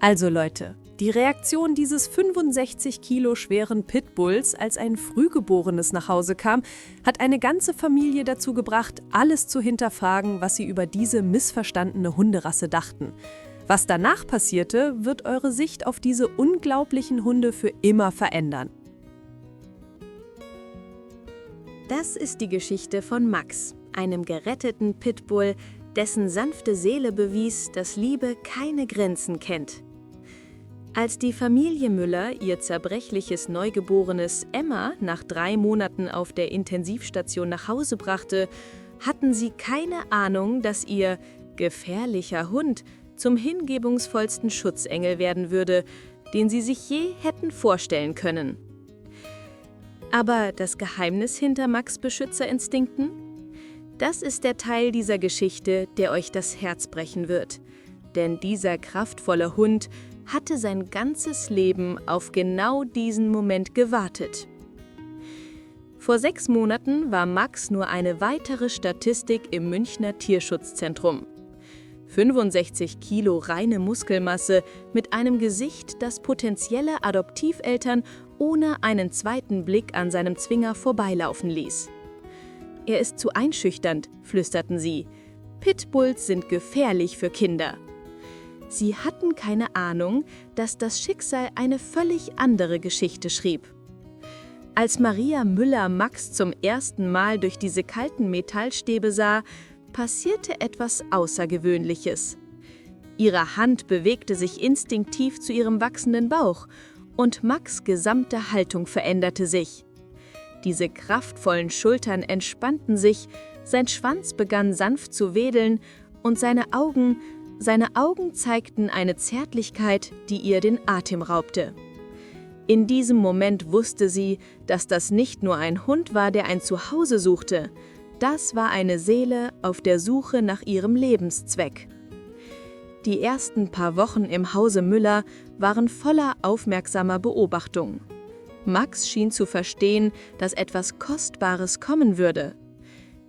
Also Leute, die Reaktion dieses 65 Kilo schweren Pitbulls, als ein Frühgeborenes nach Hause kam, hat eine ganze Familie dazu gebracht, alles zu hinterfragen, was sie über diese missverstandene Hunderasse dachten. Was danach passierte, wird eure Sicht auf diese unglaublichen Hunde für immer verändern. Das ist die Geschichte von Max, einem geretteten Pitbull, dessen sanfte Seele bewies, dass Liebe keine Grenzen kennt. Als die Familie Müller ihr zerbrechliches Neugeborenes Emma nach 3 Monaten auf der Intensivstation nach Hause brachte, hatten sie keine Ahnung, dass ihr gefährlicher Hund zum hingebungsvollsten Schutzengel werden würde, den sie sich je hätten vorstellen können. Aber das Geheimnis hinter Max' Beschützerinstinkten? Das ist der Teil dieser Geschichte, der euch das Herz brechen wird. Denn dieser kraftvolle Hund hatte sein ganzes Leben auf genau diesen Moment gewartet. Vor 6 Monaten war Max nur eine weitere Statistik im Münchner Tierschutzzentrum. 65 Kilo reine Muskelmasse mit einem Gesicht, das potenzielle Adoptiveltern ohne einen zweiten Blick an seinem Zwinger vorbeilaufen ließ. Er ist zu einschüchternd, flüsterten sie. Pitbulls sind gefährlich für Kinder. Sie hatten keine Ahnung, dass das Schicksal eine völlig andere Geschichte schrieb. Als Maria Müller Max zum ersten Mal durch diese kalten Metallstäbe sah, passierte etwas Außergewöhnliches. Ihre Hand bewegte sich instinktiv zu ihrem wachsenden Bauch und Max' gesamte Haltung veränderte sich. Diese kraftvollen Schultern entspannten sich, sein Schwanz begann sanft zu wedeln und seine Augen zeigten eine Zärtlichkeit, die ihr den Atem raubte. In diesem Moment wusste sie, dass das nicht nur ein Hund war, der ein Zuhause suchte. Das war eine Seele auf der Suche nach ihrem Lebenszweck. Die ersten paar Wochen im Hause Müller waren voller aufmerksamer Beobachtung. Max schien zu verstehen, dass etwas Kostbares kommen würde.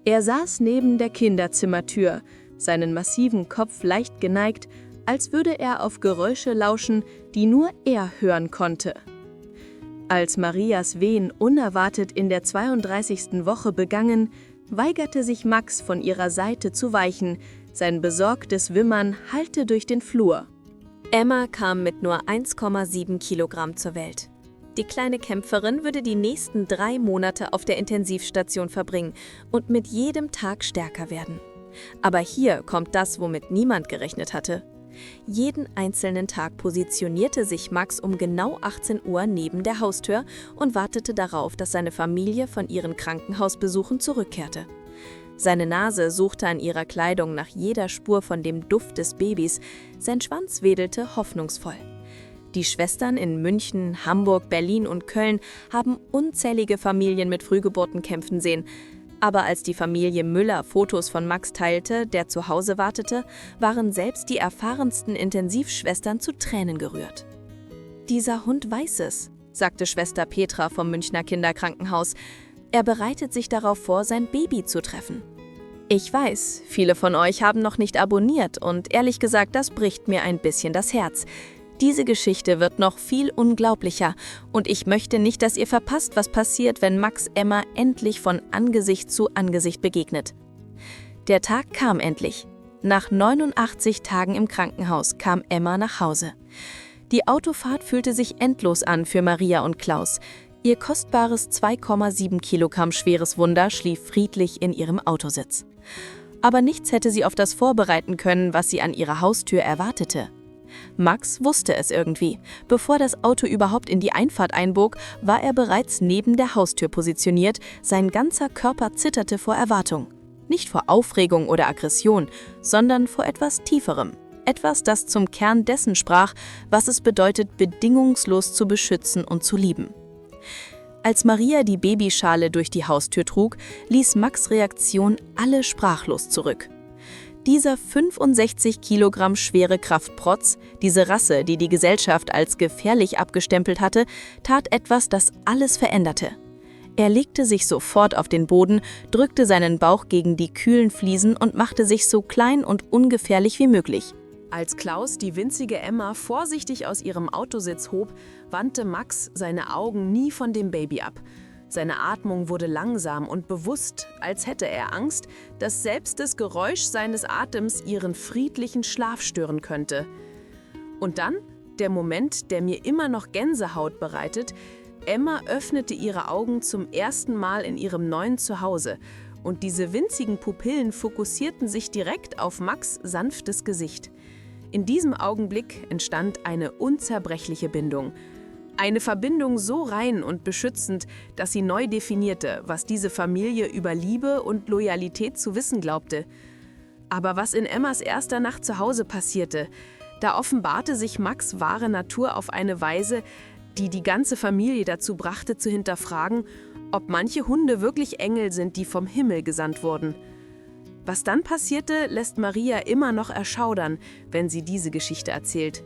Er saß neben der Kinderzimmertür, seinen massiven Kopf leicht geneigt, als würde er auf Geräusche lauschen, die nur er hören konnte. Als Marias Wehen unerwartet in der 32. Woche begannen, weigerte sich Max, von ihrer Seite zu weichen. Sein besorgtes Wimmern hallte durch den Flur. Emma kam mit nur 1,7 Kilogramm zur Welt. Die kleine Kämpferin würde die nächsten 3 Monate auf der Intensivstation verbringen und mit jedem Tag stärker werden. Aber hier kommt das, womit niemand gerechnet hatte. Jeden einzelnen Tag positionierte sich Max um genau 18 Uhr neben der Haustür und wartete darauf, dass seine Familie von ihren Krankenhausbesuchen zurückkehrte. Seine Nase suchte an ihrer Kleidung nach jeder Spur von dem Duft des Babys, sein Schwanz wedelte hoffnungsvoll. Die Schwestern in München, Hamburg, Berlin und Köln haben unzählige Familien mit Frühgeburten kämpfen sehen. Aber als die Familie Müller Fotos von Max teilte, der zu Hause wartete, waren selbst die erfahrensten Intensivschwestern zu Tränen gerührt. »Dieser Hund weiß es«, sagte Schwester Petra vom Münchner Kinderkrankenhaus. »Er bereitet sich darauf vor, sein Baby zu treffen.« Ich weiß, viele von euch haben noch nicht abonniert und ehrlich gesagt, das bricht mir ein bisschen das Herz. Diese Geschichte wird noch viel unglaublicher und ich möchte nicht, dass ihr verpasst, was passiert, wenn Max Emma endlich von Angesicht zu Angesicht begegnet. Der Tag kam endlich. Nach 89 Tagen im Krankenhaus kam Emma nach Hause. Die Autofahrt fühlte sich endlos an für Maria und Klaus. Ihr kostbares 2,7 Kilogramm schweres Wunder schlief friedlich in ihrem Autositz. Aber nichts hätte sie auf das vorbereiten können, was sie an ihrer Haustür erwartete. Max wusste es irgendwie. Bevor das Auto überhaupt in die Einfahrt einbog, war er bereits neben der Haustür positioniert, sein ganzer Körper zitterte vor Erwartung. Nicht vor Aufregung oder Aggression, sondern vor etwas Tieferem. Etwas, das zum Kern dessen sprach, was es bedeutet, bedingungslos zu beschützen und zu lieben. Als Maria die Babyschale durch die Haustür trug, ließ Max' Reaktion alle sprachlos zurück. Dieser 65 Kilogramm schwere Kraftprotz, diese Rasse, die die Gesellschaft als gefährlich abgestempelt hatte, tat etwas, das alles veränderte. Er legte sich sofort auf den Boden, drückte seinen Bauch gegen die kühlen Fliesen und machte sich so klein und ungefährlich wie möglich. Als Klaus die winzige Emma vorsichtig aus ihrem Autositz hob, wandte Max seine Augen nie von dem Baby ab. Seine Atmung wurde langsam und bewusst, als hätte er Angst, dass selbst das Geräusch seines Atems ihren friedlichen Schlaf stören könnte. Und dann, der Moment, der mir immer noch Gänsehaut bereitet: Emma öffnete ihre Augen zum ersten Mal in ihrem neuen Zuhause und diese winzigen Pupillen fokussierten sich direkt auf Max' sanftes Gesicht. In diesem Augenblick entstand eine unzerbrechliche Bindung. Eine Verbindung so rein und beschützend, dass sie neu definierte, was diese Familie über Liebe und Loyalität zu wissen glaubte. Aber was in Emmas erster Nacht zu Hause passierte, da offenbarte sich Max' wahre Natur auf eine Weise, die die ganze Familie dazu brachte zu hinterfragen, ob manche Hunde wirklich Engel sind, die vom Himmel gesandt wurden. Was dann passierte, lässt Maria immer noch erschaudern, wenn sie diese Geschichte erzählt.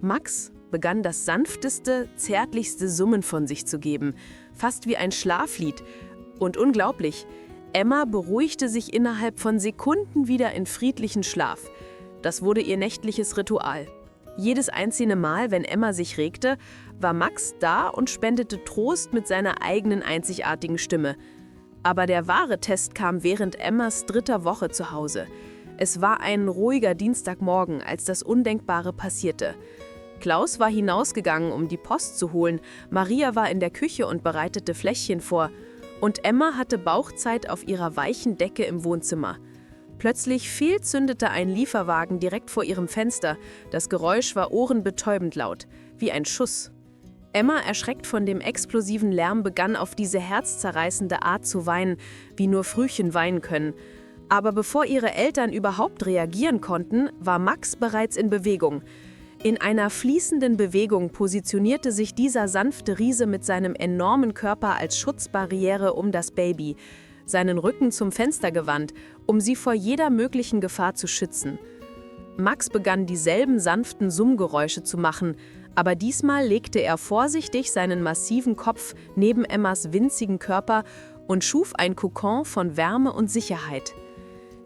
Max begann das sanfteste, zärtlichste Summen von sich zu geben, fast wie ein Schlaflied. Und unglaublich, Emma beruhigte sich innerhalb von Sekunden wieder in friedlichen Schlaf. Das wurde ihr nächtliches Ritual. Jedes einzelne Mal, wenn Emma sich regte, war Max da und spendete Trost mit seiner eigenen einzigartigen Stimme. Aber der wahre Test kam während Emmas 3. Woche zu Hause. Es war ein ruhiger Dienstagmorgen, als das Undenkbare passierte. Klaus war hinausgegangen, um die Post zu holen, Maria war in der Küche und bereitete Fläschchen vor. Und Emma hatte Bauchzeit auf ihrer weichen Decke im Wohnzimmer. Plötzlich fehlzündete ein Lieferwagen direkt vor ihrem Fenster. Das Geräusch war ohrenbetäubend laut, wie ein Schuss. Emma, erschreckt von dem explosiven Lärm, begann auf diese herzzerreißende Art zu weinen, wie nur Frühchen weinen können. Aber bevor ihre Eltern überhaupt reagieren konnten, war Max bereits in Bewegung. In einer fließenden Bewegung positionierte sich dieser sanfte Riese mit seinem enormen Körper als Schutzbarriere um das Baby, seinen Rücken zum Fenster gewandt, um sie vor jeder möglichen Gefahr zu schützen. Max begann dieselben sanften Summgeräusche zu machen, aber diesmal legte er vorsichtig seinen massiven Kopf neben Emmas winzigen Körper und schuf ein Kokon von Wärme und Sicherheit.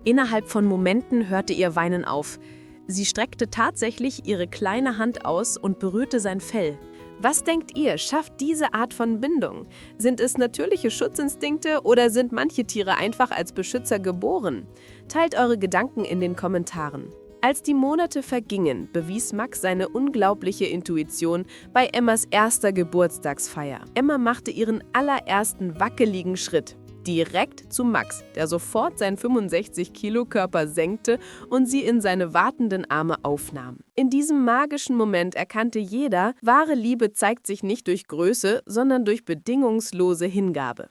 Innerhalb von Momenten hörte ihr Weinen auf. Sie streckte tatsächlich ihre kleine Hand aus und berührte sein Fell. Was denkt ihr, schafft diese Art von Bindung? Sind es natürliche Schutzinstinkte oder sind manche Tiere einfach als Beschützer geboren? Teilt eure Gedanken in den Kommentaren. Als die Monate vergingen, bewies Max seine unglaubliche Intuition bei Emmas erster Geburtstagsfeier. Emma machte ihren allerersten wackeligen Schritt. Direkt zu Max, der sofort seinen 65-Kilo-Körper senkte und sie in seine wartenden Arme aufnahm. In diesem magischen Moment erkannte jeder, wahre Liebe zeigt sich nicht durch Größe, sondern durch bedingungslose Hingabe.